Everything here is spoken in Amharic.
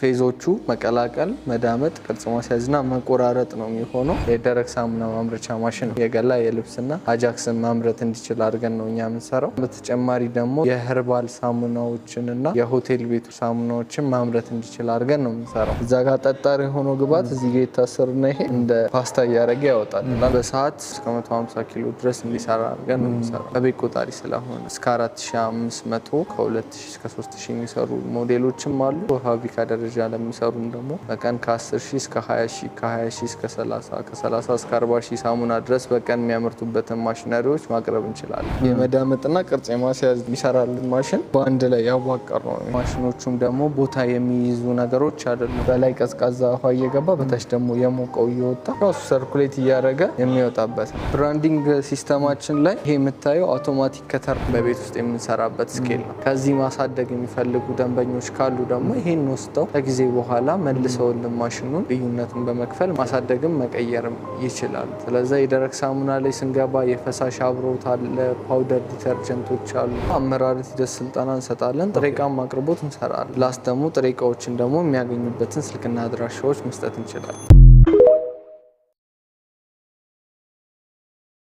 ፌዞቹ መቀላቀል፣ መዳመጥ፣ ቅርጽ ማስያዝና መቆራረጥ ነው የሚሆነው። የደረቅ ሳሙና ማምረቻ ማሽን ነው። የገላ የልብስና አጃክስን ማምረት እንዲችል አድርገን ነው እኛ የምንሰራው። በተጨማሪ ደግሞ የህርባል ሳሙናዎችንና የሆቴል ቤቱ ሳሙናዎችን ማምረት እንዲችል አድርገን ነው የምንሰራው። እዛ ጋር ጠጣር የሆነው ግብዓት እዚህ ጋር የታሰርና ይሄ እንደ ፓስታ እያደረገ ያወጣል። በሰዓት እስከ 150 ኪሎ ድረስ እንዲሰራ አድርገን ነው የምንሰራው። በቤት ቆጣሪ ስለሆነ እስከ 4500 ከ2000 እስከ 3000 የሚሰሩ ሞዴሎችም አሉ። በፋብሪካ ደረጃ ለሚሰሩም ደግሞ በቀን ከ10000 እስከ 20000 ከ20000 እስከ 30 ከ30 እስከ 40000 ሳሙና ድረስ በቀን የሚያመርቱበትን ማሽነሪዎች ማቅረብ እንችላለን። የመዳመጥና ቅርጽ የማስያዝ የሚሰራልን ማሽን በአንድ ላይ ያዋቀር ነው። ማሽኖቹም ደግሞ ቦታ የሚይዙ ነገሮች አይደሉም። በላይ ቀዝቃዛ ውሃ እየገባ በታች ደግሞ የሞቀው እየወጣ ራሱ ሰርኩሌት እያደረገ የሚወጣበት ነው። ብራንዲንግ ሲስተማችን ላይ ይሄ የምታየው አውቶማቲክ ከተር በቤት ውስጥ የምንሰራበት ስኬል ነው። ከዚህ ማሳደግ የሚፈልጉ ደንበኞች ካሉ ደግሞ ይሄን ወስደው ከጊዜ በኋላ መልሰውልን ማሽኑን ልዩነቱን በመክፈል ማሳደግም መቀየርም ይችላሉ። ስለዚህ የደረቅ ሳሙና ላይ ስንገባ የፈሳሽ አብሮት አለ፣ ፓውደር ዲተርጀንቶች አሉ። አመራረት ሂደት ስልጠና እንሰጣለን። ጥሬ ዕቃም አቅርቦት እንሰራለን። ላስ ደግሞ ጥሬ ዕቃዎችን ደግሞ የሚያገኙበትን ስልክና አድራሻዎች መስጠት እንችላለን።